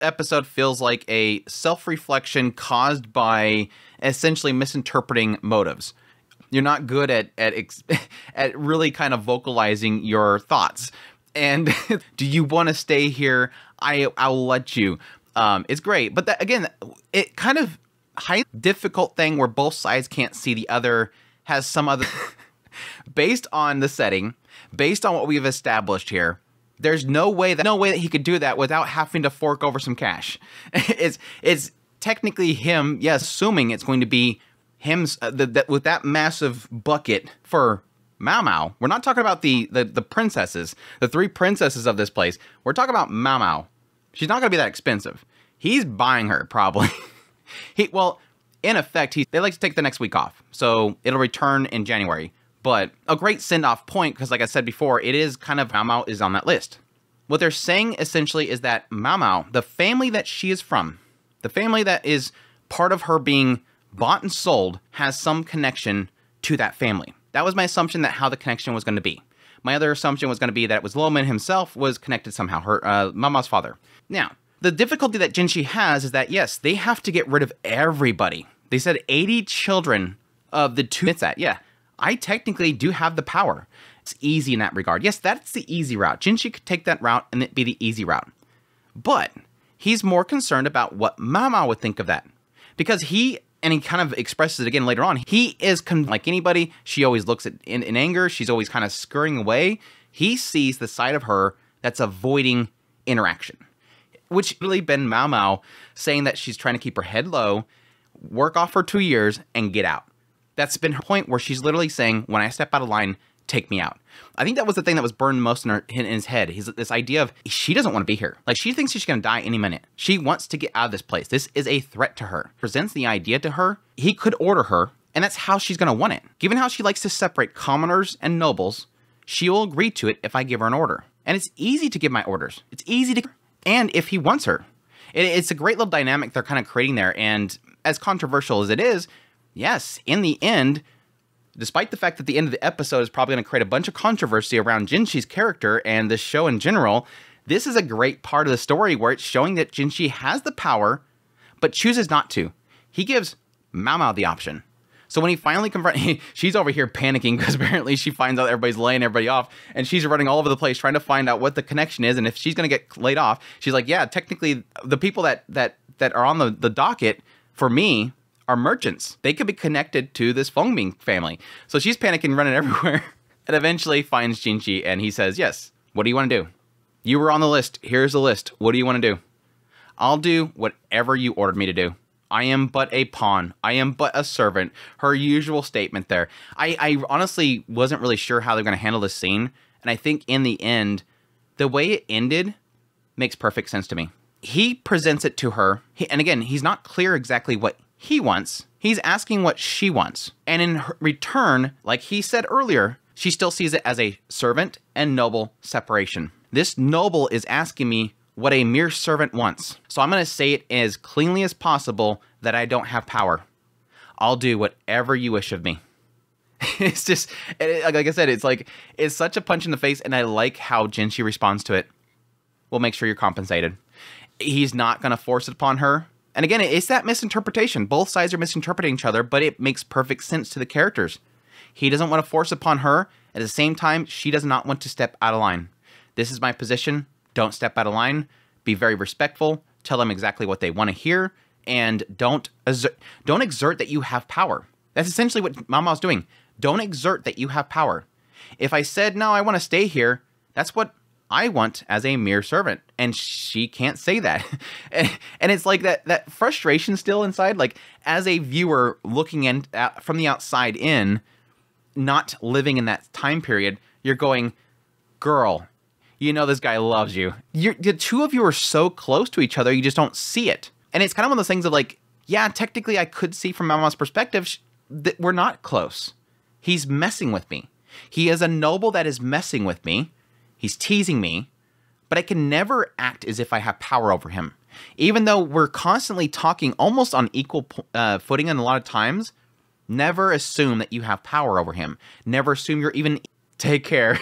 episode feels like a self-reflection caused by essentially misinterpreting motives. You're not good at at really kind of vocalizing your thoughts. And do you want to stay here? I'll let you. It's great, but that, again, it kind of high difficult thing where both sides can't see the other has some other based on the setting, based on what we've established here. There's no way that he could do that without having to fork over some cash. It's technically him, yes, assuming it's going to be him with that massive bucket for Mao Mao. We're not talking about the princesses, the 3 princesses of this place. We're talking about Mao Mao. She's not going to be that expensive. He's buying her, probably. Well, in effect, they like to take the next week off, so it'll return in January. But a great send-off point, because like I said before, it is kind of Mao Mao is on that list. What they're saying essentially is that Mao Mao, the family that she is from, the family that is part of her being bought and sold, has some connection to that family. That was my assumption that how the connection was going to be. My other assumption was going to be that it was Loman himself was connected somehow, her Mao Mao's father. Now, the difficulty that Jinshi has is that, yes, they have to get rid of everybody. They said 80 children of the 2 it's at. Yeah, I technically do have the power. It's easy in that regard. Yes, that's the easy route. Jinshi could take that route and it'd be the easy route. But he's more concerned about what Mao Mao would think of that. Because he kind of expresses it again later on, he is, like anybody, she always looks at in anger, she's always kind of scurrying away. He sees the side of her that's avoiding interaction. Which really been Mao Mao saying that she's trying to keep her head low, work off for 2 years, and get out. That's been her point where she's literally saying, when I step out of line, take me out. I think that was the thing that was burned most in his head. This idea of she doesn't want to be here. Like, she thinks she's going to die any minute. She wants to get out of this place. This is a threat to her. Presents the idea to her. He could order her, and that's how she's going to want it. Given how she likes to separate commoners and nobles, she will agree to it if I give her an order. And it's easy to give my orders. It's easy to... And if he wants her. It's a great little dynamic they're kind of creating there. And as controversial as it is, yes, in the end, despite the fact that the end of the episode is probably going to create a bunch of controversy around Jinshi's character and the show in general, this is a great part of the story where it's showing that Jinshi has the power, but chooses not to. He gives Mao Mao the option. So when he finally confronts, she's over here panicking because apparently she finds out everybody's laying everybody off, and she's running all over the place trying to find out what the connection is, and if she's going to get laid off. She's like, yeah, technically the people that are on the docket for me are merchants. They could be connected to this Fengbing family. So she's panicking, running everywhere, and eventually finds Jinshi, and he says, yes, what do you want to do? You were on the list. Here's the list. What do you want to do? I'll do whatever you ordered me to do. I am but a pawn. I am but a servant. Her usual statement there. I honestly wasn't really sure how they're going to handle this scene. And I think in the end, the way it ended makes perfect sense to me. He presents it to her. And again, he's not clear exactly what he wants. He's asking what she wants. And in return, like he said earlier, she still sees it as a servant and noble separation. This noble is asking me what a mere servant wants. So I'm going to say it as cleanly as possible that I don't have power. I'll do whatever you wish of me. It's just, like I said, it's such a punch in the face, and I like how Jinshi responds to it. We'll make sure you're compensated. He's not going to force it upon her. And again, it's that misinterpretation. Both sides are misinterpreting each other, but it makes perfect sense to the characters. He doesn't want to force upon her. At the same time, she does not want to step out of line. This is my position. Don't step out of line. Be very respectful. Tell them exactly what they want to hear. And don't exert that you have power. That's essentially what Mao Mao's doing. Don't exert that you have power. If I said, no, I want to stay here, that's what I want as a mere servant. And she can't say that. And it's like that frustration still inside. Like, as a viewer looking in from the outside in, not living in that time period, you're going, girl, you know this guy loves you. The two of you are so close to each other, you just don't see it. And it's kind of one of those things of like, yeah, technically I could see from Mao Mao's perspective that we're not close. He's messing with me. He is a noble that is messing with me. He's teasing me. But I can never act as if I have power over him. Even though we're constantly talking almost on equal footing and a lot of times, never assume that you have power over him. Never assume you're even... Take care.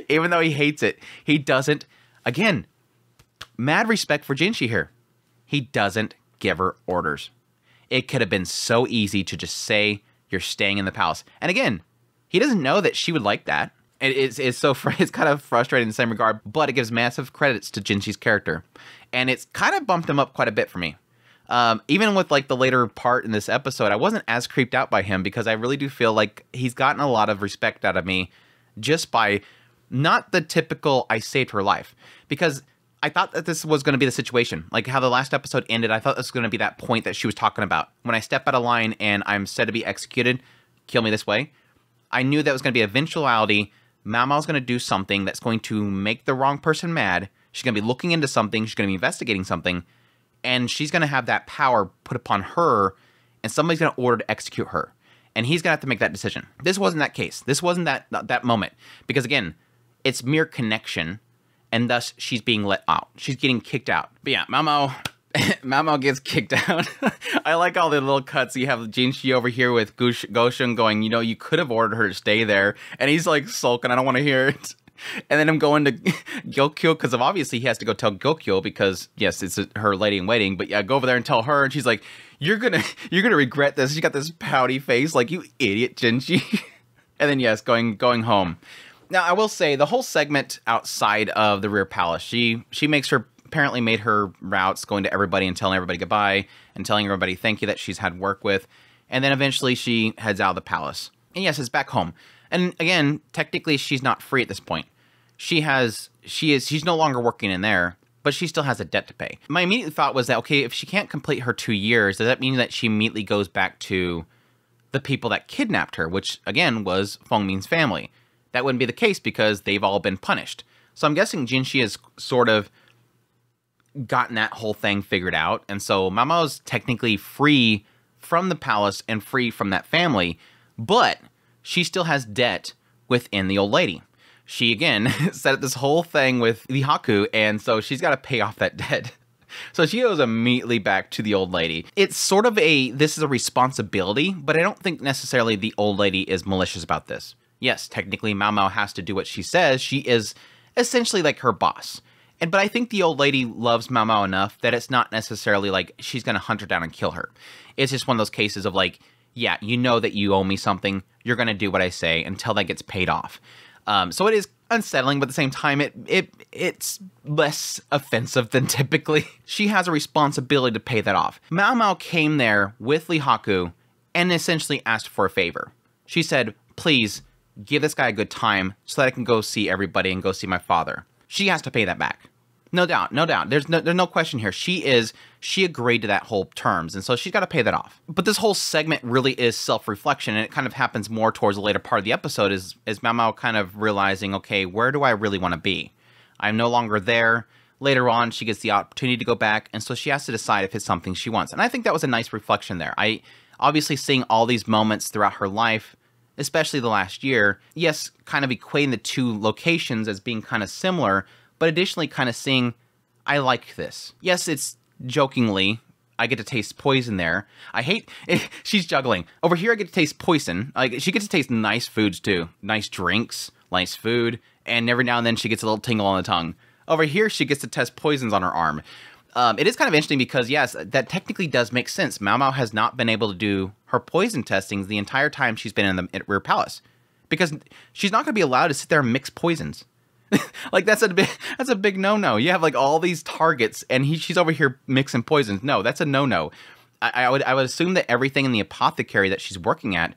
Even though he hates it, he doesn't. Again, Mad respect for Jinshi here. He doesn't give her orders. It could have been so easy to just say, you're staying in the palace. And again, he doesn't know that she would like that. It's kind of frustrating in the same regard, but it gives massive credits to Jinshi's character. And it's kind of bumped him up quite a bit for me. Even with like the later part in this episode, I wasn't as creeped out by him because I really do feel like he's gotten a lot of respect out of me just by not the typical I saved her life. Because I thought that this was going to be the situation. Like how the last episode ended, I thought this was going to be that point that she was talking about. When I step out of line and I'm said to be executed, kill me this way. I knew that was going to be eventuality. Mao Mao's going to do something that's going to make the wrong person mad. She's going to be looking into something. She's going to be investigating something. And she's going to have that power put upon her. And somebody's going to order to execute her. And he's going to have to make that decision. This wasn't that case. This wasn't that moment. Because again, it's mere connection. And thus, she's being let out. She's getting kicked out. But yeah, Mao Mao gets kicked out. I like all the little cuts. You have Jinshi over here with Goshun going, you could have ordered her to stay there. And he's like sulking, I don't want to hear it. And then I'm going to Gyokyo because obviously he has to go tell Gyokyo because, yes, it's her lady in waiting. But yeah, go over there and tell her. And she's like, you're gonna regret this. She got this pouty face like, you idiot, Jinshi. And then, yes, going home. Now, I will say, the whole segment outside of the rear palace, she apparently made her routes going to everybody and telling everybody goodbye and telling everybody thank you that she's had work with. And then eventually she heads out of the palace. And yes, it's back home. And again, technically she's not free at this point. She's no longer working in there, but she still has a debt to pay. My immediate thought was that, okay, if she can't complete her 2 years, does that mean that she immediately goes back to the people that kidnapped her, which again was Feng Ming's family? That wouldn't be the case because they've all been punished. So I'm guessing Jinshi has sort of gotten that whole thing figured out. And so Mao Mao's technically free from the palace and free from that family, but she still has debt within the old lady. She, again, set up this whole thing with Lee Haku, and so she's got to pay off that debt. So she goes immediately back to the old lady. It's sort of this is a responsibility, but I don't think necessarily the old lady is malicious about this. Yes, technically Mao Mao has to do what she says. She is essentially like her boss. But I think the old lady loves Mao Mao enough that it's not necessarily like she's going to hunt her down and kill her. It's just one of those cases of like, yeah, you know that you owe me something. You're going to do what I say until that gets paid off. So it is unsettling, but at the same time, it's less offensive than typically. She has a responsibility to pay that off. Mao Mao came there with Lee Haku and essentially asked for a favor. She said, please give this guy a good time so that I can go see everybody and go see my father. She has to pay that back. No doubt, no doubt. There's no question here. She agreed to that whole terms, and so she's got to pay that off. But this whole segment really is self-reflection, and it kind of happens more towards the later part of the episode is Mao Mao kind of realizing, okay, where do I really want to be? I'm no longer there. Later on, she gets the opportunity to go back, and so she has to decide if it's something she wants. And I think that was a nice reflection there. Obviously seeing all these moments throughout her life, especially the last year, yes, kind of equating the two locations as being kind of similar, but additionally kind of seeing, I like this. Yes, it's jokingly, I get to taste poison there. I hate, she's juggling. Over here, I get to taste poison. Like, she gets to taste nice foods too. Nice drinks, nice food, and every now and then she gets a little tingle on the tongue. Over here, she gets to test poisons on her arm. It is kind of interesting because, yes, that technically does make sense. Mao Mao has not been able to do her poison testings the entire time she's been in the rear palace. Because she's not going to be allowed to sit there and mix poisons. Like, that's a big no-no. You have, like, all these targets, and she's over here mixing poisons. No, that's a no-no. I would assume that everything in the apothecary that she's working at,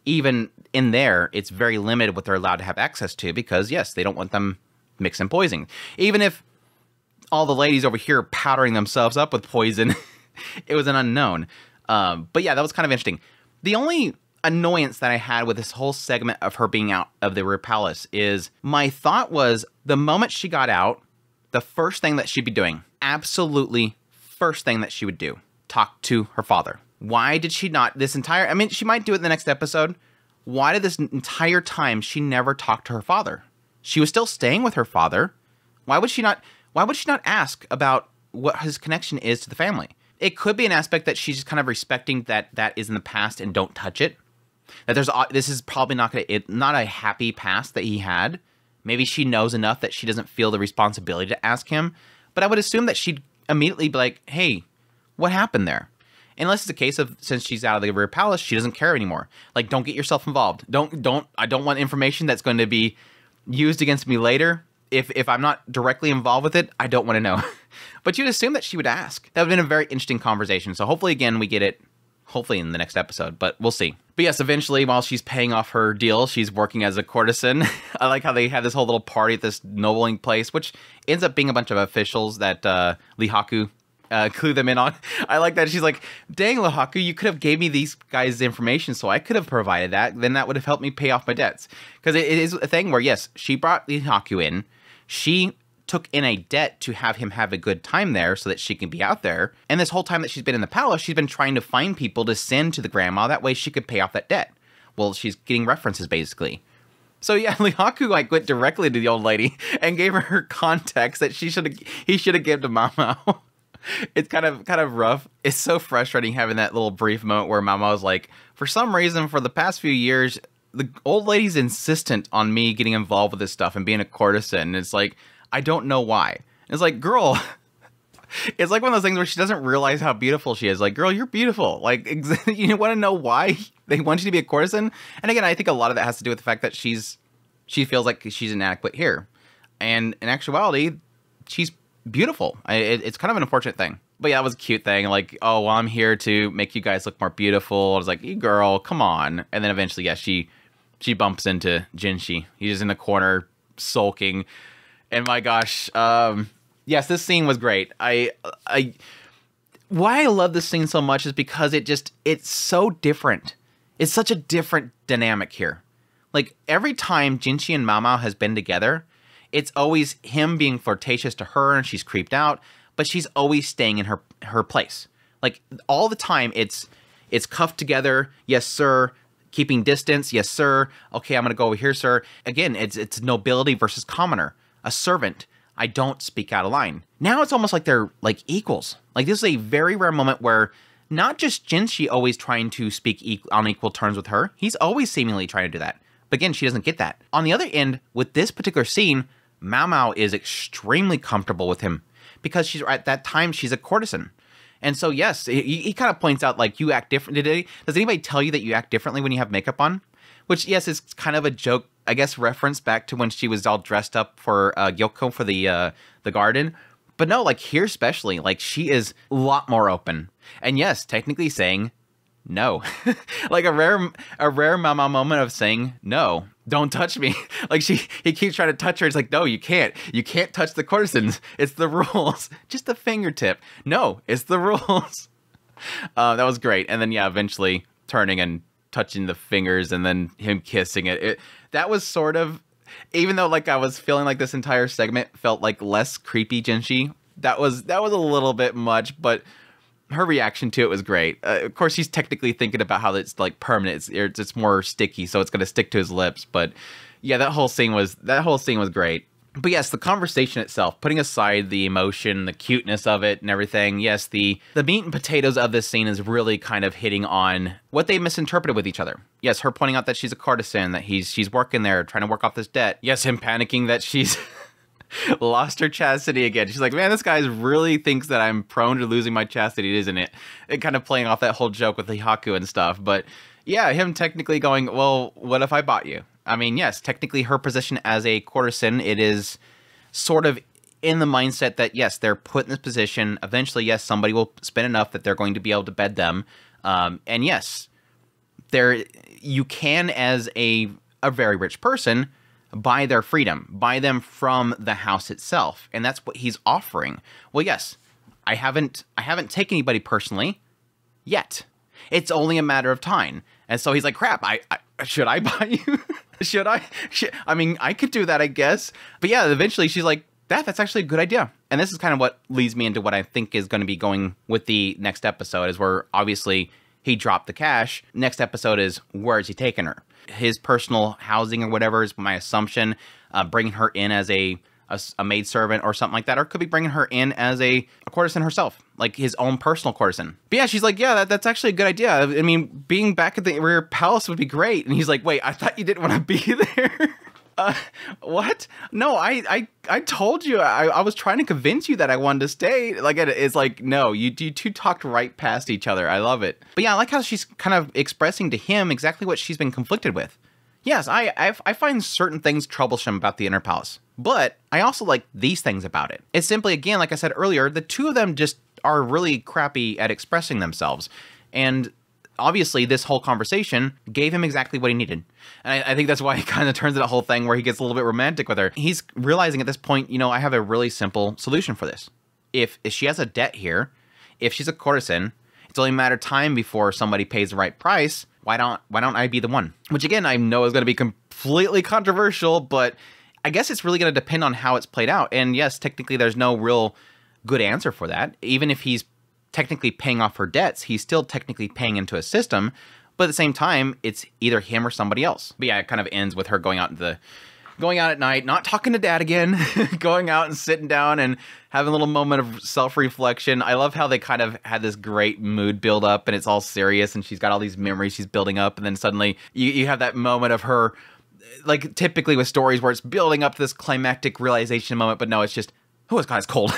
even in there, it's very limited what they're allowed to have access to because, yes, they don't want them mixing poison. Even if all the ladies over here powdering themselves up with poison, it was an unknown. But yeah, that was kind of interesting. The only annoyance that I had with this whole segment of her being out of the rear palace is my thought was the moment she got out, the first thing that she'd be doing, absolutely first thing that she would do, talk to her father. Why did she not I mean, she might do it in the next episode. Why did this entire time she never talk to her father? She was still staying with her father. Why would she not ask about what his connection is to the family? It could be an aspect that she's just kind of respecting that is in the past and don't touch it. That this is probably not a happy past that he had. Maybe she knows enough that she doesn't feel the responsibility to ask him. But I would assume that she'd immediately be like, hey, what happened there? Unless it's a case of, since she's out of the rear palace, she doesn't care anymore. Like, don't get yourself involved. I don't want information that's going to be used against me later. If I'm not directly involved with it, I don't want to know. But you'd assume that she would ask. That would have been a very interesting conversation. So hopefully, again, we get it, hopefully in the next episode, but we'll see. But yes, eventually, while she's paying off her deal, she's working as a courtesan. I like how they have this whole little party at this nobling place, which ends up being a bunch of officials that Lee Haku clue them in on. I like that. She's like, dang, Lahaku, you could have gave me these guys' information so I could have provided that. Then that would have helped me pay off my debts. Because it is a thing where, yes, she brought Lihaku in. She took in a debt to have him have a good time there so that she can be out there. And this whole time that she's been in the palace, she's been trying to find people to send to the grandma. That way she could pay off that debt. Well, she's getting references, basically. So yeah, Lihaku like went directly to the old lady and gave her context that he should have given to Mama. It's kind of rough. It's so frustrating having that little brief moment where Mama was like, for some reason, for the past few years, the old lady's insistent on me getting involved with this stuff and being a courtesan. And it's like, I don't know why. And it's like, girl, it's like one of those things where she doesn't realize how beautiful she is. Like, girl, you're beautiful. Like, you want to know why they want you to be a courtesan? And again, I think a lot of that has to do with the fact that she feels like she's inadequate here. And in actuality, she's beautiful. It's kind of an unfortunate thing. But yeah, that was a cute thing. Like, oh, well, I'm here to make you guys look more beautiful. I was like, you girl, come on. And then eventually, yeah, she bumps into Jinshi. He's just in the corner sulking. And my gosh, yes, this scene was great. Why I love this scene so much is because it's so different. It's such a different dynamic here. Like, every time Jinshi and Mao Mao has been together, it's always him being flirtatious to her and she's creeped out, but she's always staying in her place. Like, all the time, it's cuffed together. Yes, sir. Keeping distance. Yes, sir. Okay, I'm going to go over here, sir. Again, it's nobility versus commoner. A servant. I don't speak out of line. Now it's almost like they're like equals. Like, this is a very rare moment where not just Jinshi always trying to speak on equal terms with her. He's always seemingly trying to do that. But again, she doesn't get that. On the other end, with this particular scene, Mao Mao is extremely comfortable with him because at that time, she's a courtesan. And so, yes, he kind of points out, like, you act different. Does anybody tell you that you act differently when you have makeup on? Which, yes, is kind of a joke, I guess, reference back to when she was all dressed up for Gyoko for the garden. But no, like, here especially, like, she is a lot more open. And yes, technically saying no. Like a rare Mama moment of saying, no, don't touch me. Like, he keeps trying to touch her. It's like, no, you can't. You can't touch the courtesans. It's the rules. Just a fingertip. No, it's the rules. That was great. And then, yeah, eventually turning and touching the fingers and then him kissing it. That was sort of, even though like I was feeling like this entire segment felt like less creepy Jinshi, that was a little bit much, but her reaction to it was great. Of course, he's technically thinking about how it's like permanent. It's more sticky, so it's going to stick to his lips. But yeah, that whole scene was great. But yes, the conversation itself, putting aside the emotion, the cuteness of it and everything, yes, the meat and potatoes of this scene is really kind of hitting on what they misinterpreted with each other. Yes, her pointing out that she's a courtesan, that she's working there, trying to work off this debt. Yes, him panicking that she's lost her chastity again. She's like, man, this guy really thinks that I'm prone to losing my chastity, isn't it? And kind of playing off that whole joke with Lihaku and stuff. But yeah, him technically going, well, what if I bought you? I mean, yes, technically her position as a courtesan, it is sort of in the mindset that, yes, they're put in this position. Eventually, yes, somebody will spend enough that they're going to be able to bed them. And yes, you can, as a very rich person, buy their freedom, buy them from the house itself. And that's what he's offering. Well, yes, I haven't taken anybody personally yet. It's only a matter of time. And so he's like, crap, should I buy you? Should I? I mean, I could do that, I guess. But yeah, eventually she's like, that's actually a good idea. And this is kind of what leads me into what I think is going to be going with the next episode, is where obviously he dropped the cash. Next episode is, where is he taking her? His personal housing or whatever is my assumption. Bringing her in as a maidservant or something like that, or could be bringing her in as a courtesan herself, like his own personal courtesan. But yeah, she's like, yeah, that's actually a good idea. I mean, being back at the rear palace would be great. And he's like, wait, I thought you didn't want to be there. What? No, I told you. I was trying to convince you that I wanted to stay. Like, it's like, no, you two talked right past each other. I love it. But yeah, I like how she's kind of expressing to him exactly what she's been conflicted with. Yes, I find certain things troublesome about the Inner Palace, but I also like these things about it. It's simply, again, like I said earlier, the two of them just are really crappy at expressing themselves. And obviously, this whole conversation gave him exactly what he needed. And I think that's why he kind of turns to that whole thing where he gets a little bit romantic with her. He's realizing at this point, you know, I have a really simple solution for this. If she has a debt here, if she's a courtesan, it's only a matter of time before somebody pays the right price. Why don't I be the one? Which, again, I know is going to be completely controversial, but I guess it's really going to depend on how it's played out. And yes, technically, there's no real good answer for that. Even if he's technically paying off her debts, he's still technically paying into a system, but at the same time, it's either him or somebody else. But yeah, it kind of ends with her going out at night, not talking to dad again, going out and sitting down and having a little moment of self-reflection. I love how they kind of had this great mood build up and it's all serious and she's got all these memories she's building up, and then suddenly you have that moment of her, like typically with stories where it's building up to this climactic realization moment, but no, it's just, oh, God, it's cold.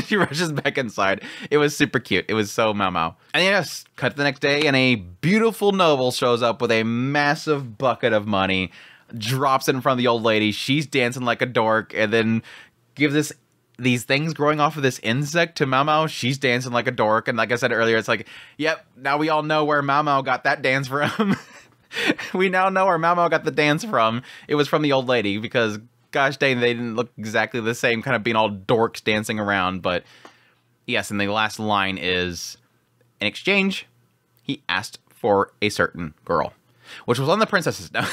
She rushes back inside. It was super cute. It was so Mao Mao. And yes, cut to the next day, and a beautiful noble shows up with a massive bucket of money, drops it in front of the old lady. She's dancing like a dork, and then gives these things growing off of this insect to Mao Mao. She's dancing like a dork. And like I said earlier, it's like, yep, now we all know where Mao Mao got that dance from. We now know where Mao Mao got the dance from. It was from the old lady, because gosh dang, they didn't look exactly the same, kind of being all dorks dancing around. But yes, and the last line is, in exchange, he asked for a certain girl, which was on the princesses. No.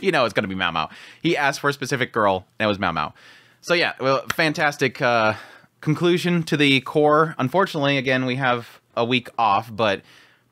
You know it's going to be Mao Mao. He asked for a specific girl, and it was Mao Mao. So yeah, well, fantastic conclusion to the core. Unfortunately, again, we have a week off, but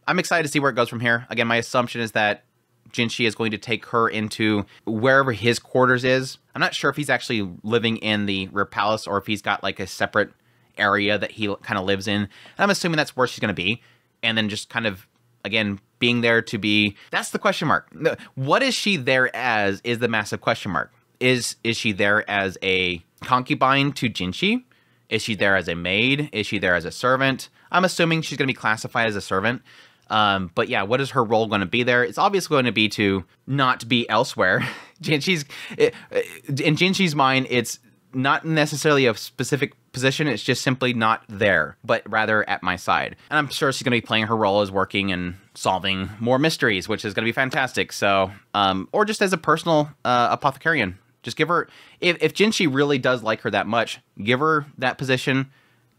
I'm excited to see where it goes from here. Again, my assumption is that Jinshi is going to take her into wherever his quarters is. I'm not sure if he's actually living in the Rear Palace or if he's got like a separate area that he kind of lives in. And I'm assuming that's where she's going to be. And then just kind of, again, being there to be, that's the question mark. What is she there as is the massive question mark. Is she there as a concubine to Jinshi? Is she there as a maid? Is she there as a servant? I'm assuming she's going to be classified as a servant. But yeah, what is her role going to be there? It's obviously going to be to not be elsewhere. In Jinshi's mind, it's not necessarily a specific position. It's just simply not there, but rather at my side. And I'm sure she's going to be playing her role as working and solving more mysteries, which is going to be fantastic. So, or just as a personal apothecarian. Just give her, if Jinshi really does like her that much, give her that position,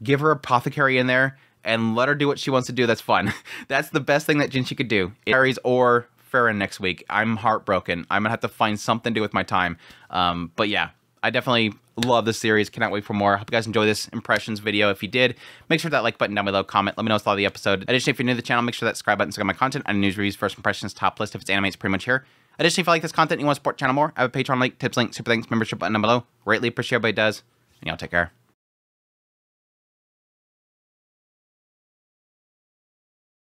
give her apothecary in there, and let her do what she wants to do. That's fun. That's the best thing that Jinshi could do. Aries or Farron next week. I'm heartbroken. I'm gonna have to find something to do with my time. But yeah, I definitely love this series. Cannot wait for more. Hope you guys enjoy this impressions video. If you did, make sure that like button down below, comment, let me know what's thought of the episode. Additionally, if you're new to the channel, make sure that subscribe button to get my content and news reviews, first impressions, top list. If it's anime, it's pretty much here. Additionally, if you like this content and you want to support the channel more, I have a Patreon link, tips link, super thanks, membership button down below. Greatly appreciate everybody does. And y'all take care.